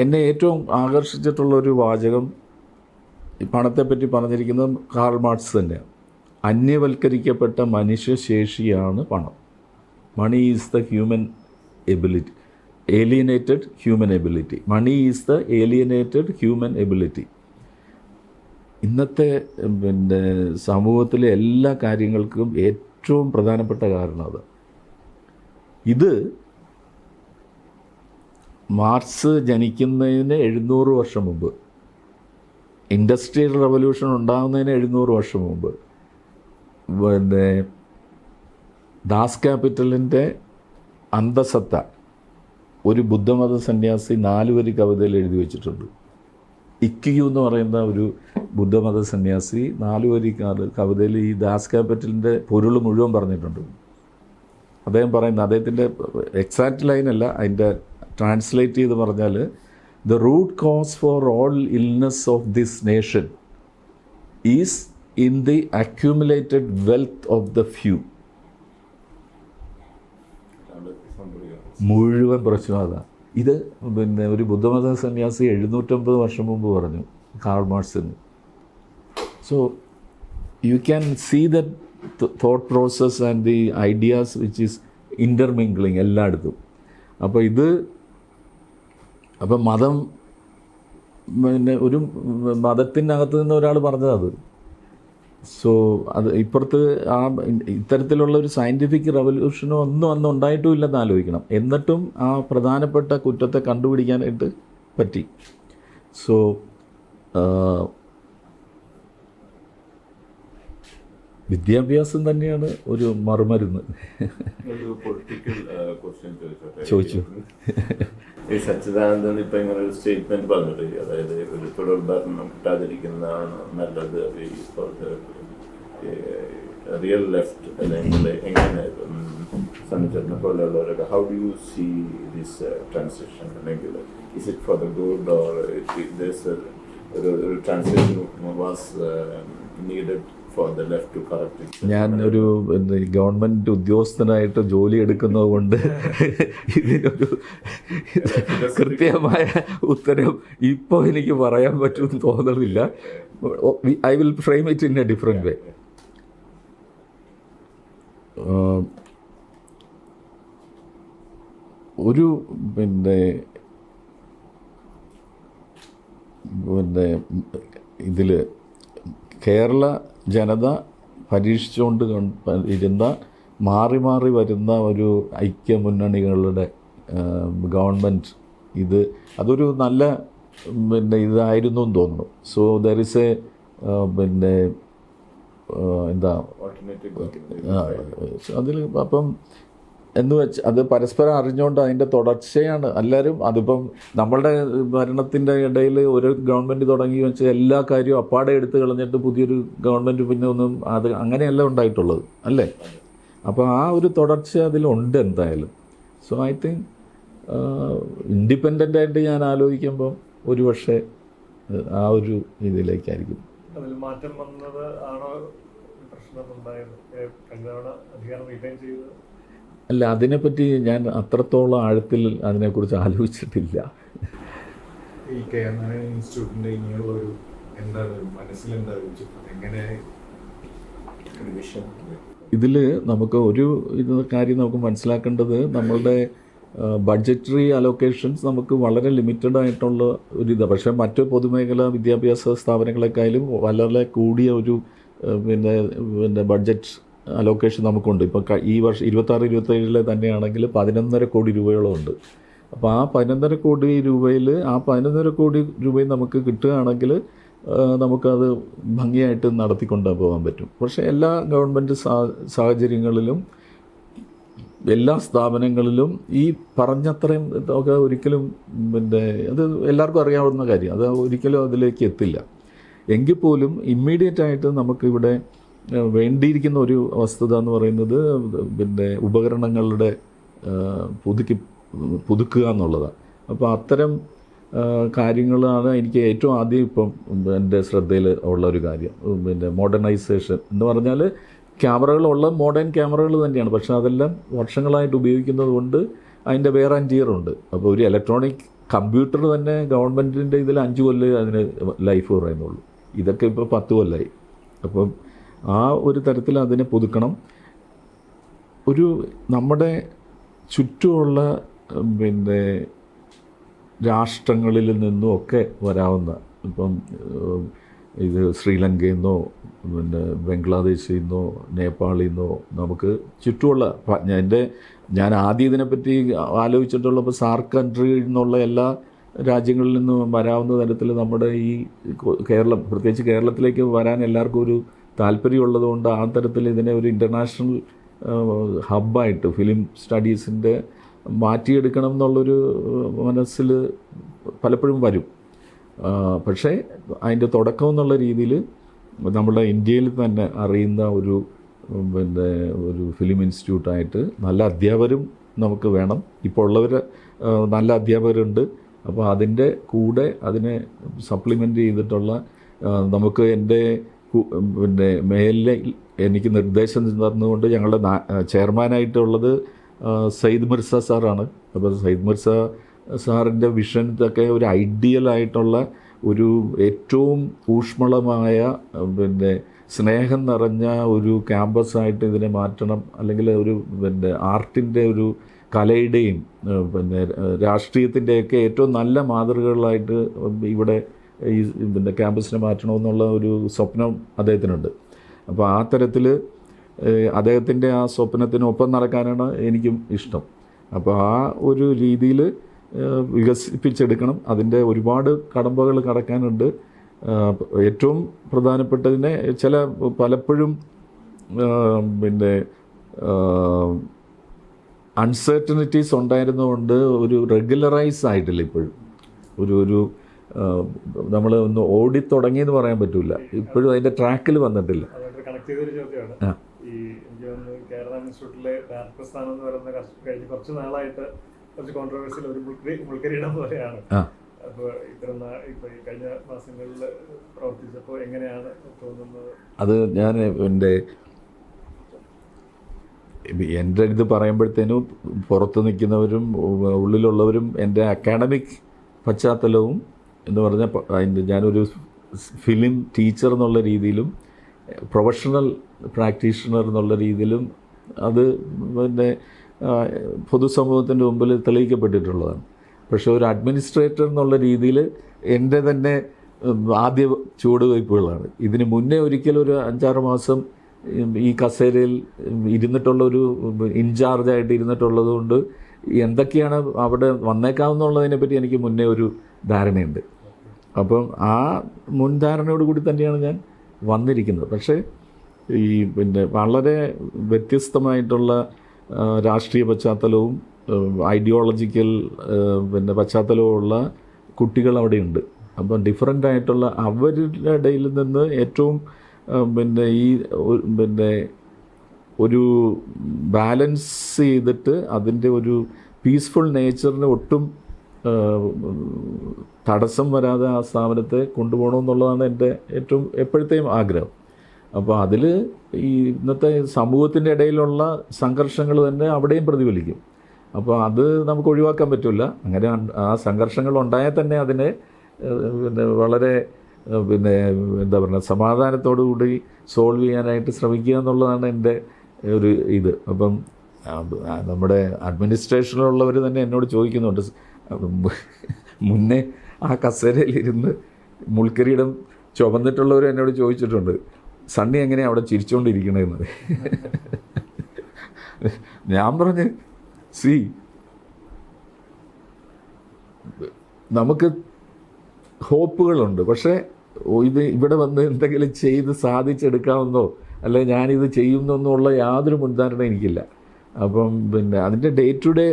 എന്നെ ഏറ്റവും ആകർഷിച്ചിട്ടുള്ളൊരു വാചകം പണത്തെപ്പറ്റി പറഞ്ഞിരിക്കുന്നത് കാൾ മാർക്സ് തന്നെയാണ്. അന്യവൽക്കരിക്കപ്പെട്ട മനുഷ്യശേഷിയാണ് പണം. Money is the human ability, alienated human ability. Money is the alienated human ability. ഇന്നത്തെ സമൂഹത്തിലെ എല്ലാ കാര്യങ്ങൾക്കും ഏറ്റവും പ്രധാനപ്പെട്ട കാരണം അത്. ഇത് മാർക്സ് ജനിക്കുന്നതിന് 700 വർഷം മുമ്പ്, ഇൻഡസ്ട്രിയൽ റവല്യൂഷൻ ഉണ്ടാകുന്നതിന് 700 വർഷം മുമ്പ് ദാസ് ക്യാപിറ്റലിൻ്റെ അന്തസത്ത ഒരു ബുദ്ധമത സന്യാസി 4 വരി കവിതയിൽ എഴുതി വച്ചിട്ടുണ്ട്. ഇക്കിയു എന്ന് പറയുന്ന ഒരു ബുദ്ധമത സന്യാസി 4 വരി കവിതയിൽ ഈ ദാസ് ക്യാപിറ്റലിൻ്റെ പൊരുൾ മുഴുവൻ പറഞ്ഞിട്ടുണ്ട്. അദ്ദേഹം പറയുന്നത്, അദ്ദേഹത്തിൻ്റെ എക്സാക്റ്റ് ലൈനല്ല, അതിൻ്റെ ട്രാൻസ്ലേറ്റ് ചെയ്ത് പറഞ്ഞാൽ, the root cause for all illness of this nation is in the accumulated wealth of the few. മുഴുവൻ പ്രശ്നം അതാണ്. ഇത് ഒരു ബുദ്ധമത സന്യാസി 750 വർഷം മുമ്പ് പറഞ്ഞു, കാൾ മാർക്സിന്. So you can see that thought process and the ideas which is intermingling എല്ലായിടത്തും. അപ്പോൾ മതം ഒരു മതത്തിനകത്ത് നിന്ന് ഒരാൾ പറഞ്ഞത്. സോ അത് ഇപ്പുറത്ത് ഇത്തരത്തിലുള്ള ഒരു സയൻറ്റിഫിക് റവല്യൂഷനോ ഒന്നും അന്ന് ഉണ്ടായിട്ടുമില്ലെന്ന് ആലോചിക്കണം. എന്നിട്ടും ആ പ്രധാനപ്പെട്ട കുറ്റത്തെ കണ്ടുപിടിക്കാനായിട്ട് പറ്റി. സോ വിദ്യാഭ്യാസം തന്നെയാണ് ഒരു മറുമരുന്ന്. ചോദിച്ചു. ഈ സച്ചിദാനന്ദൻ ഇപ്പം ഇങ്ങനെ ഒരു സ്റ്റേറ്റ്മെന്റ് പറഞ്ഞിട്ട്, അതായത് ഒരു തുടർ ഭരണം കിട്ടാതിരിക്കുന്നതാണ് നല്ലത് റിയൽ ലെഫ്റ്റ്, അല്ലെങ്കിൽ എങ്ങനെ സന്നിചേട്ടനെ പോലെയുള്ളവരൊക്കെ, how do you see this transition? അല്ലെങ്കിൽ is it for the good or ഒരു transition was needed for the left to correct it? ഞാൻ ഒരു ഗവൺമെൻറ് ഉദ്യോഗസ്ഥനായിട്ട് ജോലി എടുക്കുന്നത് കൊണ്ട് ഇതിനൊരു കൃത്യമായ ഉത്തരം ഇപ്പോൾ എനിക്ക് പറയാൻ പറ്റുമെന്ന് തോന്നുന്നില്ല. I will frame it in A different വേ. ഒരു ഇതിൽ കേരള ജനത പരീക്ഷിച്ചുകൊണ്ട് ഇരുന്ന മാറി മാറി വരുന്ന ഒരു ഐക്യമുന്നണികളുടെ ഗവൺമെൻറ്, അതൊരു നല്ല ഇതായിരുന്നു എന്ന് തോന്നുന്നു. സോ ദർ ഇസ് എ അതിൽ അപ്പം എന്ന് വെച്ച് അത് പരസ്പരം അറിഞ്ഞുകൊണ്ട് അതിൻ്റെ തുടർച്ചയാണ് എല്ലാവരും. അതിപ്പം നമ്മളുടെ ഭരണത്തിൻ്റെ ഇടയിൽ ഒരു ഗവൺമെൻറ് തുടങ്ങി വെച്ചാൽ എല്ലാ കാര്യവും അപ്പാടെ എടുത്ത് കളഞ്ഞിട്ട് പുതിയൊരു ഗവൺമെൻറ് പിന്നെ ഒന്നും അത് അങ്ങനെയല്ല ഉണ്ടായിട്ടുള്ളത്, അല്ലേ? അപ്പോൾ ആ ഒരു തുടർച്ച അതിലുണ്ട് എന്തായാലും. സോ ഐ തിങ്ക് ഇൻഡിപെൻഡൻ്റായിട്ട് ഞാൻ ആലോചിക്കുമ്പോൾ ഒരു പക്ഷേ ആ ഒരു ഇതിലേക്കായിരിക്കും മാറ്റം വന്നത് ആണോ പ്രശ്നമുണ്ടായത്? അധികാരം റിട്ടൈൻ ചെയ്തത് അല്ല, അതിനെപ്പറ്റി ഞാൻ അത്രത്തോളം ആഴത്തിൽ അതിനെക്കുറിച്ച് ആലോചിച്ചിട്ടില്ല. ഈ കേരള ഇൻസ്റ്റിറ്റ്യൂട്ടിൻ്റെ ഇനിയുള്ള ഒരു ഇതിൽ നമുക്ക് ഒരു കാര്യം നമുക്ക് മനസ്സിലാക്കേണ്ടത്, നമ്മളുടെ ബഡ്ജറ്ററി അലോക്കേഷൻസ് നമുക്ക് വളരെ ലിമിറ്റഡ് ആയിട്ടുള്ള ഒരിതാണ്. പക്ഷേ മറ്റ് പൊതുമേഖലാ വിദ്യാഭ്യാസ സ്ഥാപനങ്ങളെക്കാളും വളരെ കൂടിയ ഒരു ബഡ്ജറ്റ് അലോക്കേഷൻ നമുക്കുണ്ട്. ഇപ്പോൾ ഈ വർഷം 26-27 തന്നെയാണെങ്കിൽ 11.5 കോടി രൂപയോളം ഉണ്ട്. അപ്പോൾ ആ 11.5 കോടി രൂപയിൽ ആ 11.5 കോടി രൂപയും നമുക്ക് കിട്ടുകയാണെങ്കിൽ നമുക്കത് ഭംഗിയായിട്ട് നടത്തിക്കൊണ്ട് പോകാൻ പറ്റും. പക്ഷേ എല്ലാ ഗവൺമെൻറ് സാഹചര്യങ്ങളിലും എല്ലാ സ്ഥാപനങ്ങളിലും ഈ പറഞ്ഞത്രയും ഒക്കെ ഒരിക്കലും അത് എല്ലാവർക്കും അറിയാവുന്ന കാര്യം, അത് ഒരിക്കലും അതിലേക്ക് എത്തില്ല. എങ്കിൽ പോലും ഇമ്മീഡിയറ്റായിട്ട് നമുക്കിവിടെ വേണ്ടിയിരിക്കുന്ന ഒരു വസ്തുത എന്ന് പറയുന്നത് ഉപകരണങ്ങളുടെ പുതുക്കുക എന്നുള്ളതാണ്. അപ്പോൾ അത്തരം കാര്യങ്ങളാണ് എനിക്ക് ഏറ്റവും ആദ്യം ഇപ്പം എൻ്റെ ശ്രദ്ധയിൽ ഉള്ള ഒരു കാര്യം. മോഡേണൈസേഷൻ എന്ന് പറഞ്ഞാൽ ക്യാമറകളുള്ള മോഡേൺ ക്യാമറകൾ തന്നെയാണ്, പക്ഷേ അതെല്ലാം വർഷങ്ങളായിട്ട് ഉപയോഗിക്കുന്നത് കൊണ്ട് അതിൻ്റെ വെയർ ആൻഡ് ടിയർ ഉണ്ട്. അപ്പോൾ ഒരു ഇലക്ട്രോണിക് കമ്പ്യൂട്ടർ തന്നെ ഗവൺമെൻറ്റിൻ്റെ ഇതിൽ 5 കൊല്ലം അതിന് ലൈഫ് പറയുന്നുള്ളൂ. ഇതൊക്കെ ഇപ്പോൾ 10 കൊല്ലമായി. അപ്പം ആ ഒരു തരത്തിൽ അതിനെ പുതുക്കണം. ഒരു നമ്മുടെ ചുറ്റുമുള്ള പിന്നെ രാഷ്ട്രങ്ങളിൽ നിന്നും ഒക്കെ വരാവുന്ന, ഇപ്പം ഇത് ശ്രീലങ്കയിൽ നിന്നോ പിന്നെ ബംഗ്ലാദേശിൽ നിന്നോ നേപ്പാളിൽ നിന്നോ നമുക്ക് ചുറ്റുമുള്ള ഞാൻ ആദ്യം ഇതിനെപ്പറ്റി ആലോചിച്ചിട്ടുള്ളപ്പോൾ സാർക്ക് കൺട്രിയിൽ നിന്നുള്ള എല്ലാ രാജ്യങ്ങളിൽ നിന്നും വരാവുന്ന തരത്തിൽ നമ്മുടെ ഈ കേരളം, പ്രത്യേകിച്ച് കേരളത്തിലേക്ക് വരാൻ എല്ലാവർക്കും ഒരു താല്പര്യമുള്ളതുകൊണ്ട് ആ തരത്തിൽ ഇതിനെ ഒരു ഇൻ്റർനാഷണൽ ഹബ്ബായിട്ട് ഫിലിം സ്റ്റഡീസിൻ്റെ മാറ്റിയെടുക്കണം എന്നുള്ളൊരു മനസ്സിൽ പലപ്പോഴും വരും. പക്ഷേ അതിൻ്റെ തുടക്കം എന്നുള്ള രീതിയിൽ നമ്മുടെ ഇന്ത്യയിൽ തന്നെ അറിയുന്ന ഒരു പിന്നെ ഒരു ഫിലിം ഇൻസ്റ്റിറ്റ്യൂട്ടായിട്ട് നല്ല അധ്യാപകരും നമുക്ക് വേണം. ഇപ്പോൾ ഉള്ളവർ നല്ല അധ്യാപകരുണ്ട്. അപ്പോൾ അതിൻ്റെ കൂടെ അതിനെ സപ്ലിമെൻ്റ് ചെയ്തിട്ടുള്ള നമുക്ക് എൻ്റെ പിന്നെ മേലിൽ എനിക്ക് നിർദ്ദേശം തന്നുകൊണ്ട് ഞങ്ങളുടെ ചെയർമാനായിട്ടുള്ളത് സയ്യിദ് മിർസ സാറാണ്. അപ്പോൾ സയ്യിദ് മിർസ സാറിൻ്റെ വിഷൻ ഇതൊക്കെ ഒരു ഐഡിയലായിട്ടുള്ള ഒരു ഏറ്റവും ഊഷ്മളമായ പിന്നെ സ്നേഹം നിറഞ്ഞ ഒരു ക്യാമ്പസായിട്ട് ഇതിനെ മാറ്റണം. അല്ലെങ്കിൽ ഒരു പിന്നെ ആർട്ടിൻ്റെ ഒരു കലയുടെയും പിന്നെ രാഷ്ട്രീയത്തിൻ്റെയൊക്കെ ഏറ്റവും നല്ല മാതൃകകളായിട്ട് ഇവിടെ ഈ പിന്നെ ക്യാമ്പസിനെ മാറ്റണമെന്നുള്ള ഒരു സ്വപ്നം അദ്ദേഹത്തിനുണ്ട്. അപ്പോൾ ആ തരത്തിൽ അദ്ദേഹത്തിൻ്റെ ആ സ്വപ്നത്തിനൊപ്പം നടക്കാനാണ് എനിക്കും ഇഷ്ടം. അപ്പോൾ ആ ഒരു രീതിയിൽ വികസിപ്പിച്ചെടുക്കണം. അതിൻ്റെ ഒരുപാട് കടമ്പകൾ കടക്കാനുണ്ട്. ഏറ്റവും പ്രധാനപ്പെട്ടതിനെ പലപ്പോഴും പിന്നെ അൺസർട്ടനിറ്റീസ് ഉണ്ടായിരുന്നതുകൊണ്ട് ഒരു റെഗുലറൈസ് ആയിട്ടില്ല ഇപ്പോഴും. ഒരു നമ്മൾ ഒന്ന് ഓടിത്തുടങ്ങിയെന്ന് പറയാൻ പറ്റില്ല. ഇപ്പോഴും അതിൻ്റെ ട്രാക്കിൽ വന്നിട്ടില്ല. കണക്ട് ചെയ്തൊരു ചോദ്യമാണ് ഈ എനിക്ക് തോന്നുന്നു കേരള ഇൻസ്റ്റിറ്റ്യൂട്ടിലെ ഡയറക്ടർ സ്ഥാനം എന്ന് പറയുന്ന കഴിഞ്ഞ കുറച്ച് നാളായിട്ട് കുറച്ച് കോൺട്രവേഴ്സിയിൽ ഒരു മുൾക്കരിയിടം പോലെയാണ്. അപ്പോൾ ഇത്തരം ഇപ്പോൾ ഈ കഴിഞ്ഞ മാസങ്ങളിൽ പ്രവർത്തിച്ചപ്പോൾ എങ്ങനെയാണ് തോന്നുന്നത്? അത് ഞാൻ എൻ്റെ അടുത്ത് പറയുമ്പോഴത്തേനും പുറത്ത് നിൽക്കുന്നവരും ഉള്ളിലുള്ളവരും എൻ്റെ അക്കാഡമിക് പശ്ചാത്തലവും എന്ന് പറഞ്ഞാൽ അതിൻ്റെ ഞാനൊരു ഫിലിം ടീച്ചർ എന്നുള്ള രീതിയിലും പ്രൊഫഷണൽ പ്രാക്ടീഷണർ എന്നുള്ള രീതിയിലും അത് പിന്നെ പൊതുസമൂഹത്തിൻ്റെ മുമ്പിൽ തെളിയിക്കപ്പെട്ടിട്ടുള്ളതാണ്. പക്ഷേ ഒരു അഡ്മിനിസ്ട്രേറ്റർ എന്നുള്ള രീതിയിൽ എൻ്റെ തന്നെ ആദ്യ ചുവടുവയ്പ്പുകളാണ്. ഇതിന് മുന്നേ ഒരിക്കലും ഒരു 5-6 മാസം ഈ കസേരയിൽ ഇരുന്നിട്ടുള്ളൊരു ഇൻചാർജായിട്ട് ഇരുന്നിട്ടുള്ളത് കൊണ്ട് എന്തൊക്കെയാണ് അവിടെ വന്നേക്കാവുന്നുള്ളതിനെപ്പറ്റി എനിക്ക് മുന്നേ ഒരു ധാരണയുണ്ട്. അപ്പം ആ മുൻധാരണയോട് കൂടി തന്നെയാണ് ഞാൻ വന്നിരിക്കുന്നത്. പക്ഷേ ഈ പിന്നെ വളരെ വ്യത്യസ്തമായിട്ടുള്ള രാഷ്ട്രീയ പശ്ചാത്തലവും ഐഡിയോളജിക്കൽ പിന്നെ പശ്ചാത്തലവുമുള്ള കുട്ടികൾ അവിടെയുണ്ട്. അപ്പം ഡിഫറൻ്റ് ആയിട്ടുള്ള അവരുടെ ഇടയിൽ നിന്ന് ഏറ്റവും പിന്നെ ഈ പിന്നെ ഒരു ബാലൻസ് ചെയ്തിട്ട് അതിൻ്റെ ഒരു പീസ്ഫുൾ നേച്ചറിന് ഒട്ടും തടസ്സം വരാതെ ആ സ്ഥാപനത്തെ കൊണ്ടുപോകണമെന്നുള്ളതാണ് എൻ്റെ ഏറ്റവും എപ്പോഴത്തെയും ആഗ്രഹം. അപ്പോൾ അതിൽ ഈ ഇന്നത്തെ സമൂഹത്തിൻ്റെ ഇടയിലുള്ള സംഘർഷങ്ങൾ തന്നെ അവിടെയും പ്രതിഫലിക്കും. അപ്പോൾ അത് നമുക്ക് ഒഴിവാക്കാൻ പറ്റില്ല. അങ്ങനെ ആ സംഘർഷങ്ങൾ ഉണ്ടായാൽ തന്നെ അതിനെ പിന്നെ വളരെ പിന്നെ എന്താ പറയുക സമാധാനത്തോടു കൂടി സോൾവ് ചെയ്യാനായിട്ട് ശ്രമിക്കുക എന്നുള്ളതാണ് എൻ്റെ ഒരു ഇത്. അപ്പം നമ്മുടെ അഡ്മിനിസ്ട്രേഷനിലുള്ളവർ തന്നെ എന്നോട് ചോദിക്കുന്നുണ്ട്, മുന്നേ ആ കസേരയിലിരുന്ന് മുൾക്കിരീടം ചുമന്നിട്ടുള്ളവർ എന്നോട് ചോദിച്ചിട്ടുണ്ട്, സണ്ണി എങ്ങനെയാണ് അവിടെ ചിരിച്ചുകൊണ്ടിരിക്കണമെന്ന്. ഞാൻ പറഞ്ഞ് നമുക്ക് ഹോപ്പുകളുണ്ട്, പക്ഷേ ഇത് ഇവിടെ വന്ന് എന്തെങ്കിലും ചെയ്ത് സാധിച്ചെടുക്കാമെന്നോ അല്ലെ ഞാനിത് ചെയ്യുന്നെന്നുള്ള യാതൊരു മുൻധാരണ എനിക്കില്ല. അപ്പം പിന്നെ അതിൻ്റെ ഡേ ടു ഡേ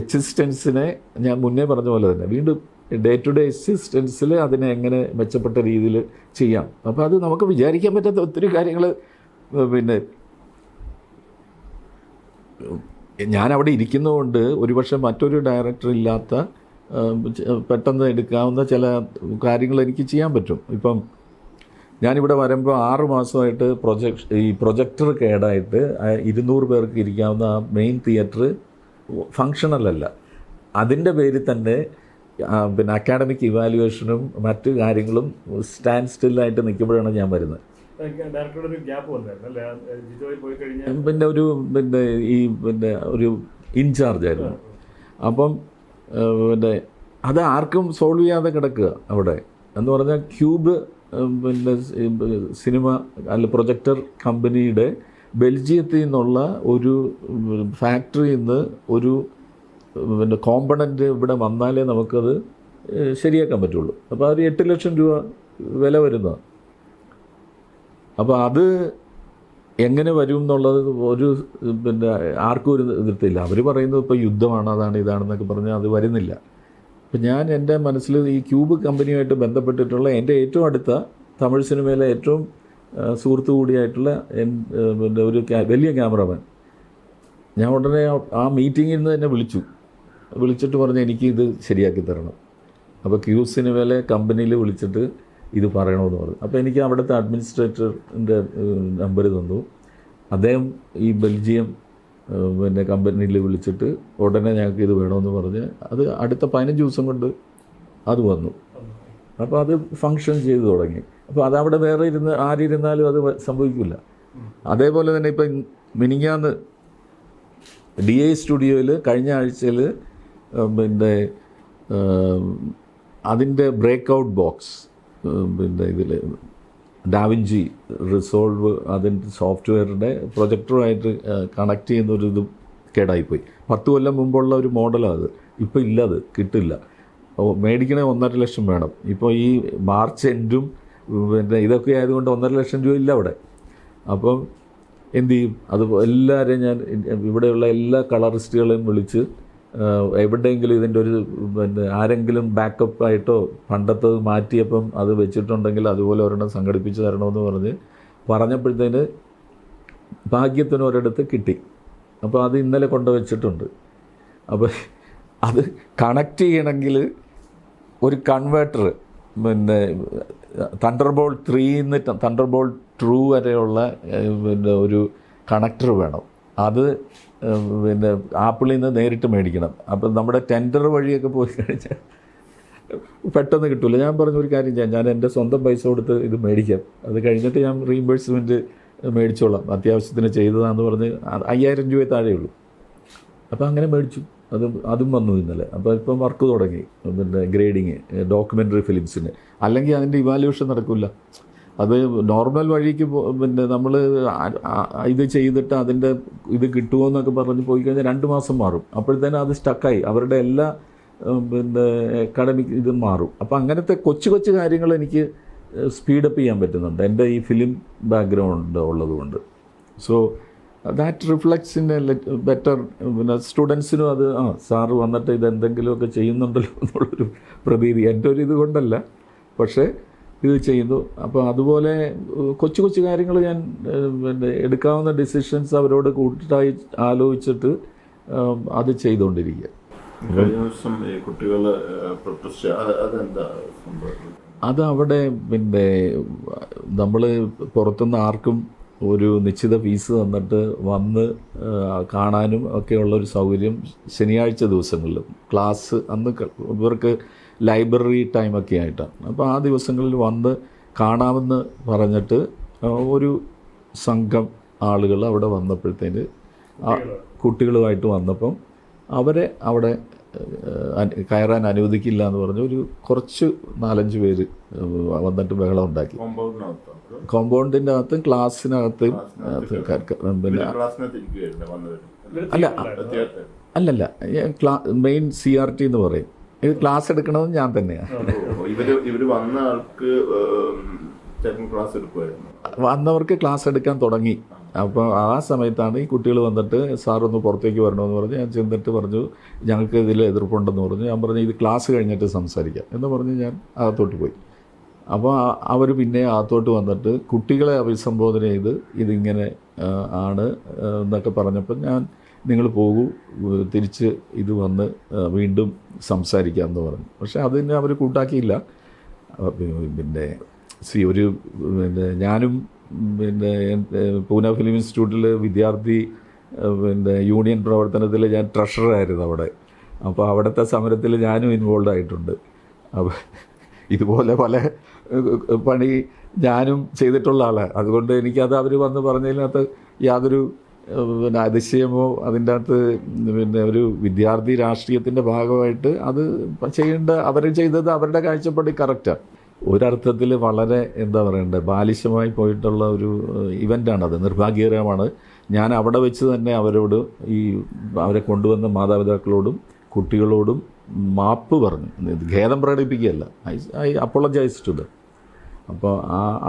എക്സിസ്റ്റൻസിനെ ഞാൻ മുന്നേ പറഞ്ഞ പോലെ തന്നെ വീണ്ടും ഡേ ടു ഡേ എക്സിസ്റ്റൻസിൽ അതിനെ എങ്ങനെ മെച്ചപ്പെട്ട രീതിയിൽ ചെയ്യാം. അപ്പോൾ അത് നമുക്ക് വിചാരിക്കാൻ പറ്റാത്ത ഒത്തിരി കാര്യങ്ങൾ പിന്നെ ഞാനവിടെ ഇരിക്കുന്നതുകൊണ്ട് ഒരുപക്ഷെ മറ്റൊരു ഡയറക്ടർ ഇല്ലാത്ത പെട്ടെന്ന് എടുക്കാവുന്ന ചില കാര്യങ്ങൾ എനിക്ക് ചെയ്യാൻ പറ്റും. ഇപ്പം ഞാനിവിടെ വരുമ്പോൾ 6 മാസമായിട്ട് പ്രൊജക്ടർ കേടായിട്ട് 200 പേർക്ക് ഇരിക്കാവുന്ന ആ മെയിൻ തിയേറ്റർ ഫങ്ഷണലല്ല. അതിൻ്റെ പേരിൽ തന്നെ പിന്നെ അക്കാഡമിക് ഇവാലുവേഷനും മറ്റു കാര്യങ്ങളും സ്റ്റാൻഡ് സ്റ്റില്ലായിട്ട് നിൽക്കുമ്പോഴാണ് ഞാൻ വരുന്നത്. ഡയറക്ടറുടെ ഒരു ഗ്യാപ്പ് വന്നായിരുന്നു അല്ലേ? ജിജോയിൽ പോയി കഴിഞ്ഞാൽ പിന്നെ ഒരു ഇൻചാർജായിരുന്നു. അപ്പം പിന്നെ അത് ആർക്കും സോൾവ് ചെയ്യാതെ കിടക്കുക അവിടെ എന്ന് പറഞ്ഞാൽ ക്യൂബ് സിനിമ അല്ല പ്രൊജക്ടർ കമ്പനിയുടെ ബെൽജിയത്തിൽ നിന്നുള്ള ഒരു ഫാക്ടറിയിൽ നിന്ന് ഒരു കോമ്പണൻ്റ് ഇവിടെ വന്നാലേ നമുക്കത് ശരിയാക്കാൻ പറ്റുള്ളൂ. അപ്പോൾ അത് 8 ലക്ഷം രൂപ വില വരുന്നതാണ്. അപ്പോൾ അത് എങ്ങനെ വരും എന്നുള്ളത് ആർക്കും ഒരു എതിർത്തില്ല. അവർ പറയുന്നത് ഇപ്പോൾ യുദ്ധമാണ്, അതാണ് ഇതാണെന്നൊക്കെ പറഞ്ഞാൽ അത് വരുന്നില്ല. അപ്പം ഞാൻ എൻ്റെ മനസ്സിൽ ഈ ക്യൂബ് കമ്പനിയുമായിട്ട് ബന്ധപ്പെട്ടിട്ടുള്ള എൻ്റെ ഏറ്റവും അടുത്ത തമിഴ് സിനിമയിലെ ഏറ്റവും സുഹൃത്തു കൂടിയായിട്ടുള്ള ഒരു വലിയ ക്യാമറമാൻ, ഞാൻ ഉടനെ ആ മീറ്റിങ്ങിൽ നിന്ന് തന്നെ വിളിച്ചിട്ട് പറഞ്ഞ് എനിക്കിത് ശരിയാക്കി തരണം. അപ്പോൾ ക്യൂബ് സിനിമയിലെ കമ്പനിയിൽ വിളിച്ചിട്ട് ഇത് പറയണമെന്ന് പറഞ്ഞു. അപ്പോൾ എനിക്ക് അവിടുത്തെ അഡ്മിനിസ്ട്രേറ്ററിൻ്റെ നമ്പർ തന്നു. അദ്ദേഹം ഈ ബെൽജിയം കമ്പനിയിൽ വിളിച്ചിട്ട് ഉടനെ ഞങ്ങൾക്ക് ഇത് വേണമെന്ന് പറഞ്ഞ് അത് അടുത്ത 15 ദിവസം കൊണ്ട് അത് വന്നു. അപ്പോൾ അത് ഫങ്ഷൻ ചെയ്തു തുടങ്ങി. അപ്പോൾ അതവിടെ വേറെ ആരിരുന്നാലും അത് സംഭവിക്കില്ല. അതേപോലെ തന്നെ ഇപ്പം മിനിങ്ങാന്ന് DI സ്റ്റുഡിയോയിൽ കഴിഞ്ഞ ആഴ്ചയിൽ അതിൻ്റെ ബ്രേക്ക് ഔട്ട് ബോക്സ് ഇതിൽ ഡാവിഞ്ചി റിസോൾവ് അതിൻ്റെ സോഫ്റ്റ്വെയറിൻ്റെ പ്രൊജക്ടറുമായിട്ട് കണക്ട് ചെയ്യുന്നൊരിതും കേടായിപ്പോയി. 10 കൊല്ലം മുമ്പുള്ള ഒരു മോഡലാണ് അത്. ഇപ്പോൾ ഇല്ല, അത് കിട്ടില്ല. മേടിക്കണേ 1.5 ലക്ഷം വേണം. ഇപ്പോൾ ഈ മാർച്ച് എൻഡും ഇതൊക്കെ ആയതുകൊണ്ട് 1.5 ലക്ഷം രൂപ ഇല്ല അവിടെ. അപ്പം എന്തു ചെയ്യും? അത് എല്ലാവരെയും ഞാൻ ഇവിടെയുള്ള എല്ലാ കളറിസ്റ്റുകളെയും വിളിച്ച് എവിടെയെങ്കിലും ഇതിൻ്റെ ഒരു ആരെങ്കിലും ബാക്കപ്പായിട്ടോ പണ്ടത്തത് മാറ്റിയപ്പം അത് വെച്ചിട്ടുണ്ടെങ്കിൽ അതുപോലെ ഒരെണ്ണം സംഘടിപ്പിച്ച് തരണമെന്ന് പറഞ്ഞപ്പോഴത്തേന് ഭാഗ്യത്തിന് ഒരിടത്ത് കിട്ടി. അപ്പോൾ അത് ഇന്നലെ കൊണ്ടുവച്ചിട്ടുണ്ട്. അപ്പോൾ അത് കണക്ട് ചെയ്യണമെങ്കിൽ ഒരു കൺവേർട്ടർ തണ്ടർബോൾട്ട് 3 തണ്ടർബോൾട്ട് 2 വരെയുള്ള ഒരു കണക്ടർ വേണം. അത് ആപ്പിളിൽ നിന്ന് നേരിട്ട് മേടിക്കണം. അപ്പം നമ്മുടെ ടെൻഡർ വഴിയൊക്കെ പോയി കഴിഞ്ഞാൽ പെട്ടെന്ന് കിട്ടില്ല. ഞാൻ പറഞ്ഞ ഒരു കാര്യം ചെയ്യാം, ഞാൻ എൻ്റെ സ്വന്തം പൈസ കൊടുത്ത് ഇത് മേടിക്കാം, അത് കഴിഞ്ഞിട്ട് ഞാൻ റീഇംബേഴ്സ്മെൻറ്റ് മേടിച്ചോളാം, അത്യാവശ്യത്തിന് ചെയ്തതാണെന്ന് പറഞ്ഞ് 5000 രൂപയെ താഴെയുള്ളൂ. അപ്പോൾ അങ്ങനെ മേടിച്ചു. അതും വന്നു ഇന്നലെ. അപ്പോൾ ഇപ്പം വർക്ക് തുടങ്ങി ഗ്രേഡിങ് ഡോക്യുമെൻ്ററി ഫിലിംസിന്. അല്ലെങ്കിൽ അതിൻ്റെ ഇവാലുവേഷൻ നടക്കില്ല. അത് നോർമൽ വഴിക്ക് നമ്മൾ ഇത് ചെയ്തിട്ട് അതിൻ്റെ ഇത് കിട്ടുമോ എന്നൊക്കെ പറഞ്ഞ് പോയി കഴിഞ്ഞാൽ 2 മാസം മാറും. അപ്പോഴത്തേനും അത് സ്റ്റക്കായി അവരുടെ എല്ലാ അക്കാഡമിക് ഇതും മാറും. അപ്പോൾ അങ്ങനത്തെ കൊച്ചു കൊച്ചു കാര്യങ്ങൾ എനിക്ക് സ്പീഡപ്പ് ചെയ്യാൻ പറ്റുന്നുണ്ട് എൻ്റെ ഈ ഫിലിം ബാക്ക്ഗ്രൗണ്ട് ഉള്ളതുകൊണ്ട്. So that reflects in a better സ്റ്റുഡൻസിനും അത് സാറ് വന്നിട്ട് ഇതെന്തെങ്കിലുമൊക്കെ ചെയ്യുന്നുണ്ടല്ലോ എന്നുള്ളൊരു പ്രതീതി എൻ്റെ ഒരു ഇത് കൊണ്ടല്ല, പക്ഷേ ഇത് ചെയ്യുന്നു. അപ്പോൾ അതുപോലെ കൊച്ചു കൊച്ചു കാര്യങ്ങൾ ഞാൻ എടുക്കാവുന്ന ഡിസിഷൻസ് അവരോട് കൂട്ടായി ആലോചിച്ചിട്ട് അത് ചെയ്തുകൊണ്ടിരിക്കുക. അത് അവിടെ നമ്മൾ പുറത്തുനിന്ന് ആർക്കും ഒരു നിശ്ചിത ഫീസ് തന്നിട്ട് വന്ന് കാണാനും ഒക്കെയുള്ളൊരു സൗകര്യം ശനിയാഴ്ച ദിവസങ്ങളിൽ ക്ലാസ് അന്ന് ഇവർക്ക് ലൈബ്രറി ടൈമൊക്കെ ആയിട്ടാണ്. അപ്പോൾ ആ ദിവസങ്ങളിൽ വന്ന് കാണാമെന്ന് പറഞ്ഞിട്ട് ഒരു സംഘം ആളുകൾ അവിടെ വന്നപ്പോഴത്തേന് കുട്ടികളുമായിട്ട് വന്നപ്പം അവരെ അവിടെ കയറാൻ അനുവദിക്കില്ല എന്ന് പറഞ്ഞ് കുറച്ച് 4-5 പേര് വന്നിട്ട് ബഹളം ഉണ്ടാക്കി. കോമ്പൗണ്ടിൻ്റെ അകത്തും ക്ലാസ്സിനകത്തും അല്ലല്ല മെയിൻ CRT എന്ന് പറയും. ഇത് ക്ലാസ് എടുക്കണത് ഞാൻ തന്നെയാണ്. വന്നവർക്ക് ക്ലാസ് എടുക്കാൻ തുടങ്ങി. അപ്പോൾ ആ സമയത്താണ് ഈ കുട്ടികൾ വന്നിട്ട് സാറൊന്ന് പുറത്തേക്ക് വരണമെന്ന് പറഞ്ഞ് ഞാൻ ചെന്നിട്ട് പറഞ്ഞു ഞങ്ങൾക്ക് ഇതിൽ എതിർപ്പുണ്ടെന്ന് പറഞ്ഞു. ഞാൻ പറഞ്ഞു ഇത് ക്ലാസ് കഴിഞ്ഞിട്ട് സംസാരിക്കാം എന്ന് പറഞ്ഞ് ഞാൻ അകത്തോട്ട് പോയി. അപ്പോൾ അവർ പിന്നെ അകത്തോട്ട് വന്നിട്ട് കുട്ടികളെ അഭിസംബോധന ചെയ്ത് ഇതിങ്ങനെ ആണ് എന്നൊക്കെ പറഞ്ഞപ്പോൾ നിങ്ങൾ പോകൂ, തിരിച്ച് ഇത് വന്ന് വീണ്ടും സംസാരിക്കാമെന്ന് പറഞ്ഞു. പക്ഷേ അതിനെ അവർ കൂട്ടാക്കിയില്ല. ഞാനും പൂനെ ഫിലിം ഇൻസ്റ്റിറ്റ്യൂട്ടിൽ വിദ്യാർത്ഥി യൂണിയൻ പ്രവർത്തനത്തിൽ ഞാൻ ട്രഷററായിരുന്നു അവിടെ. അപ്പോൾ അവിടുത്തെ സമരത്തിൽ ഞാനും ഇൻവോൾവ് ആയിട്ടുണ്ട്. അപ്പോൾ ഇതുപോലെ പല പണി ഞാനും ചെയ്തിട്ടുള്ള ആളാണ്. അതുകൊണ്ട് എനിക്കത് അവർ വന്ന് പറഞ്ഞതിനകത്ത് യാതൊരു പിന്നെ അതിശയമോ അതിൻ്റെ അകത്ത് പിന്നെ ഒരു വിദ്യാർത്ഥി രാഷ്ട്രീയത്തിൻ്റെ ഭാഗമായിട്ട് അത് ചെയ്യേണ്ട അവർ ചെയ്തത് അവരുടെ കാഴ്ചപ്പാട് കറക്റ്റാണ്. ഒരർത്ഥത്തിൽ വളരെ എന്താ പറയണ്ടേ ബാലിശമായി പോയിട്ടുള്ള ഒരു ഇവൻ്റാണത്. നിർഭാഗ്യകരമാണ്. ഞാൻ അവിടെ വെച്ച് തന്നെ അവരോട് അവരെ കൊണ്ടുവന്ന മാതാപിതാക്കളോടും കുട്ടികളോടും മാപ്പ് പറഞ്ഞു, ഖേദം പ്രകടിപ്പിക്കുകയല്ല. I apologise to them. അപ്പോൾ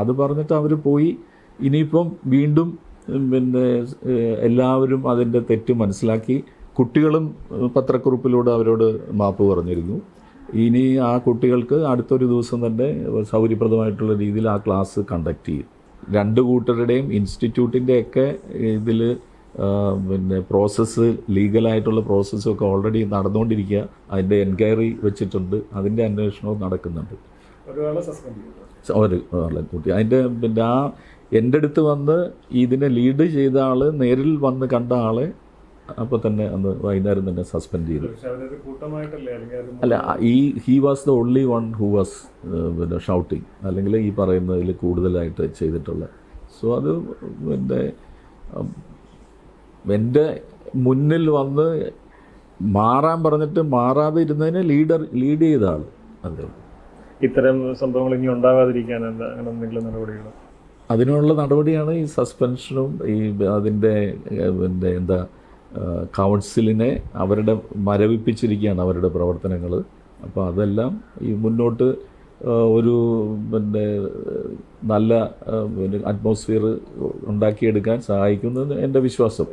അത് പറഞ്ഞിട്ട് അവർ പോയി. ഇനിയിപ്പം വീണ്ടും പിന്നെ എല്ലാവരും അതിൻ്റെ തെറ്റ് മനസ്സിലാക്കി. കുട്ടികളും പത്രക്കുറിപ്പിലൂടെ അവരോട് മാപ്പ് പറഞ്ഞിരുന്നു. ഇനി ആ കുട്ടികൾക്ക് അടുത്തൊരു ദിവസം തന്നെ സൗകര്യപ്രദമായിട്ടുള്ള രീതിയിൽ ആ ക്ലാസ് കണ്ടക്ട് ചെയ്യും. രണ്ട് കൂട്ടരുടെയും ഇൻസ്റ്റിറ്റ്യൂട്ടിൻ്റെയൊക്കെ ഇതിൽ പിന്നെ പ്രോസസ്സ് ലീഗലായിട്ടുള്ള പ്രോസസ്സൊക്കെ ഓൾറെഡി നടന്നുകൊണ്ടിരിക്കുക. അതിൻ്റെ എൻക്വയറി വെച്ചിട്ടുണ്ട്, അതിൻ്റെ അന്വേഷണവും നടക്കുന്നുണ്ട്. ഒരു കുട്ടി അതിൻ്റെ പിന്നെ എൻ്റെ അടുത്ത് വന്ന് ഇതിനെ ലീഡ് ചെയ്ത ആൾ നേരിൽ വന്ന് കണ്ട ആളെ അപ്പോൾ തന്നെ അന്ന് വൈകുന്നേരം തന്നെ സസ്പെൻഡ് ചെയ്തു. അല്ല, he was the only one who was പിന്നെ ഷൗട്ടിങ്, അല്ലെങ്കിൽ ഈ പറയുന്നതിൽ കൂടുതലായിട്ട് ചെയ്തിട്ടുള്ള. സോ അത് എൻ്റെ മുന്നിൽ വന്ന് മാറാൻ പറഞ്ഞിട്ട് മാറാതെ ഇരുന്നതിനെ ലീഡ് ചെയ്ത ആൾ. അതെ. ഇത്തരം സംഭവങ്ങൾ ഇനി ഉണ്ടാകാതിരിക്കാൻ അങ്ങനെ എന്തെങ്കിലും നടപടികൾ? അതിനുള്ള നടപടിയാണ് ഈ സസ്പെൻഷനും അതിൻ്റെ പിന്നെ എന്താ കൗൺസിലിനെ അവരുടെ മരവിപ്പിച്ചിരിക്കുകയാണ് അവരുടെ പ്രവർത്തനങ്ങൾ. അപ്പോൾ അതെല്ലാം ഈ മുന്നോട്ട് ഒരു പിന്നെ നല്ല അറ്റ്മോസ്ഫിയർ ഉണ്ടാക്കിയെടുക്കാൻ സഹായിക്കുമെന്ന് എൻ്റെ വിശ്വാസം.